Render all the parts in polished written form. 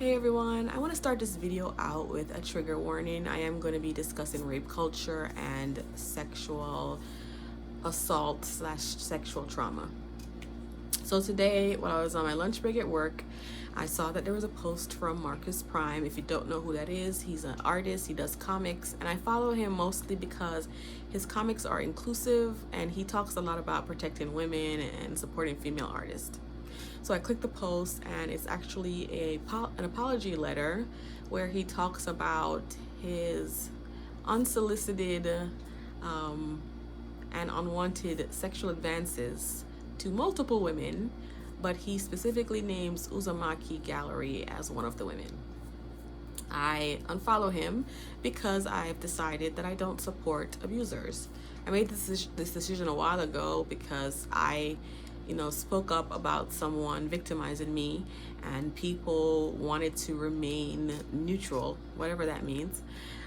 Hey everyone, I want to start this video out with a trigger warning. I am going to be discussing rape culture and sexual assault / sexual trauma. So today, while I was on my lunch break at work, I saw that there was a post from Markus Prime. If you don't know who that is, he's an artist, he does comics, and I follow him mostly because his comics are inclusive and he talks a lot about protecting women and supporting female artists. So I clicked the post, and it's actually an apology letter where he talks about his unsolicited and unwanted sexual advances to multiple women, but he specifically names Uzumaki Gallery as one of the women. I unfollow him because I've decided that I don't support abusers. I made this decision a while ago because I spoke up about someone victimizing me, and people wanted to remain neutral, whatever that means.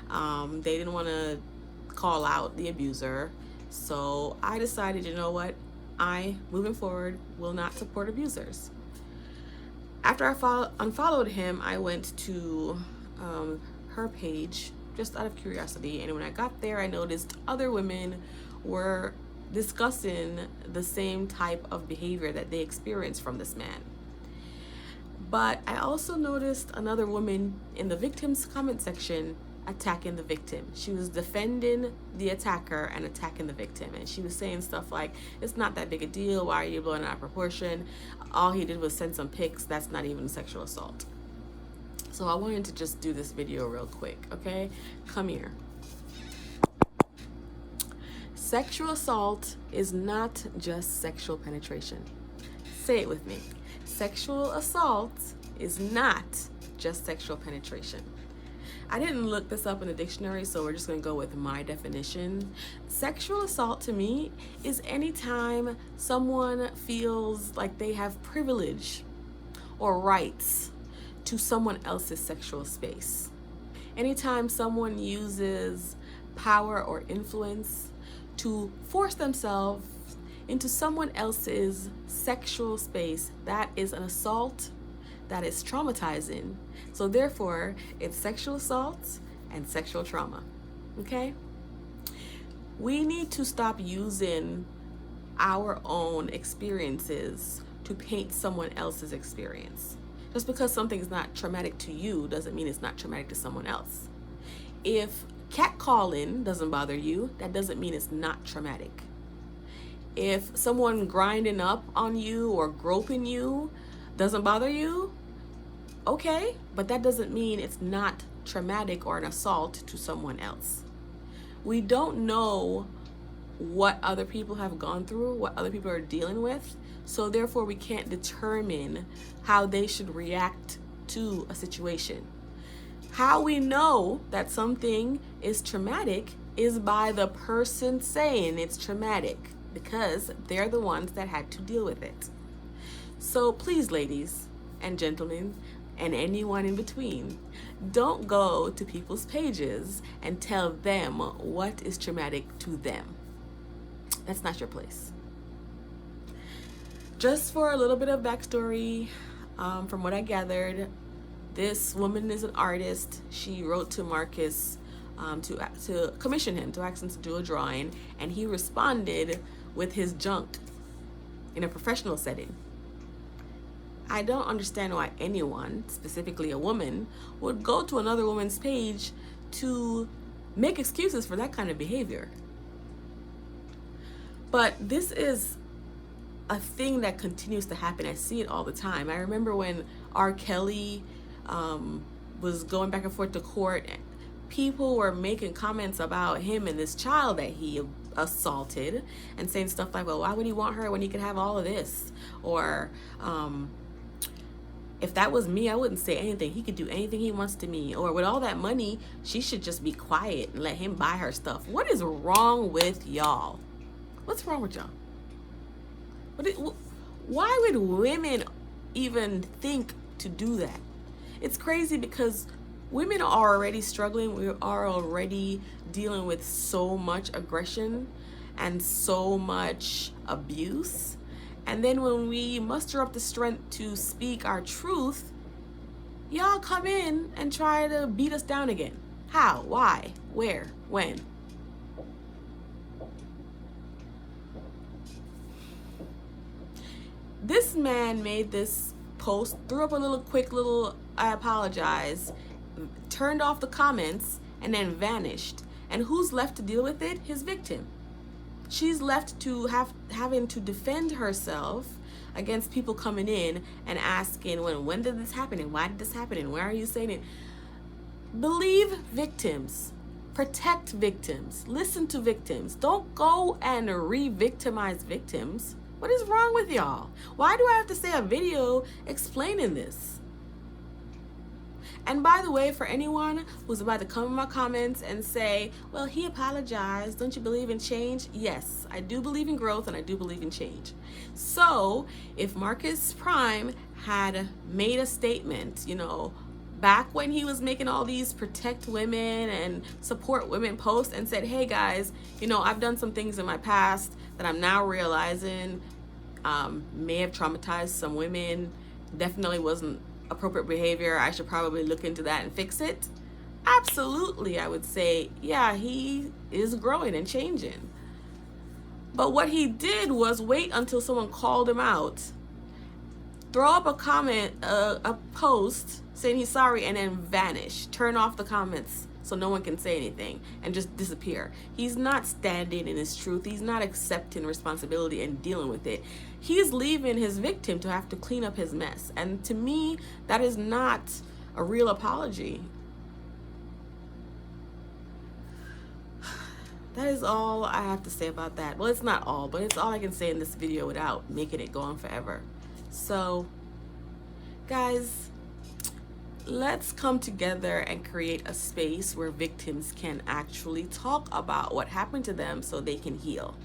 They didn't want to call out the abuser. So I decided, you know what? Moving forward, will not support abusers. After I unfollowed him, I went to her page just out of curiosity. And when I got there, I noticed other women were discussing the same type of behavior that they experienced from this man. But I also noticed another woman in the victim's comment section attacking the victim. She was defending the attacker and attacking the victim. And she was saying stuff like, it's not that big a deal. Why are you blowing out of proportion? All he did was send some pics. That's not even sexual assault. So I wanted to just do this video real quick, okay? Come here. Sexual assault is not just sexual penetration. Say it with me. Sexual assault is not just sexual penetration. I didn't look this up in the dictionary, so we're just going to go with my definition. Sexual assault to me is anytime someone feels like they have privilege or rights to someone else's sexual space. Anytime someone uses power or influence to force themselves into someone else's sexual space, that is an assault that is traumatizing. So therefore, it's sexual assault and sexual trauma, okay? We need to stop using our own experiences to paint someone else's experience. Just because something is not traumatic to you doesn't mean it's not traumatic to someone else. If catcalling doesn't bother you, that doesn't mean it's not traumatic. If someone grinding up on you or groping you doesn't bother you, okay, but that doesn't mean it's not traumatic or an assault to someone else. We don't know what other people have gone through, what other people are dealing with, so therefore we can't determine how they should react to a situation. How we know that something is traumatic is by the person saying it's traumatic, because they're the ones that had to deal with it. So please, ladies and gentlemen, and anyone in between, don't go to people's pages and tell them what is traumatic to them. That's not your place. Just for a little bit of backstory, from what I gathered, this woman is an artist. She wrote to Markus to commission him, to ask him to do a drawing, and he responded with his junk in a professional setting. I don't understand why anyone, specifically a woman, would go to another woman's page to make excuses for that kind of behavior. But this is a thing that continues to happen. I see it all the time. I remember when R. Kelly was going back and forth to court, people were making comments about him and this child that he assaulted and saying stuff like, well, why would he want her when he could have all of this? Or if that was me, I wouldn't say anything. He could do anything he wants to me. Or with all that money, she should just be quiet and let him buy her stuff. What is wrong with y'all? What's wrong with y'all? Why would women even think to do that? It's crazy because women are already struggling. We are already dealing with so much aggression and so much abuse. And then when we muster up the strength to speak our truth, y'all come in and try to beat us down again. How? Why? Where? When? This man made this post, threw up a quick little I apologize, turned off the comments, and then vanished. And who's left to deal with it? His victim. She's left to having to defend herself against people coming in and asking, when did this happen, and why did this happen, and why are you saying it? Believe victims. Protect victims. Listen to victims. Don't go and re-victimize victims. What is wrong with y'all? Why do I have to say a video explaining this? And by the way, for anyone who's about to come in my comments and say, well, he apologized, don't you believe in change? Yes, I do believe in growth, and I do believe in change. So if Markus Prime had made a statement, you know, back when he was making all these protect women and support women posts and said, hey guys, you know, I've done some things in my past that I'm now realizing may have traumatized some women, definitely wasn't appropriate behavior, I should probably look into that and fix it. Absolutely, I would say, yeah, he is growing and changing. But what he did was wait until someone called him out, throw up a comment, a post saying he's sorry, and then vanish, turn off the comments so no one can say anything, and just disappear. He's not standing in his truth. He's not accepting responsibility and dealing with it. He's leaving his victim to have to clean up his mess. And to me, that is not a real apology. That is all I have to say about that. Well, it's not all, but it's all I can say in this video without making it go on forever. So, guys, let's come together and create a space where victims can actually talk about what happened to them so they can heal.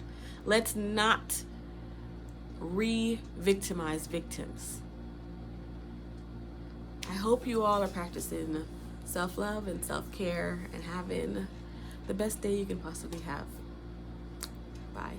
Let's not re-victimize victims. I hope you all are practicing self-love and self-care and having the best day you can possibly have. Bye.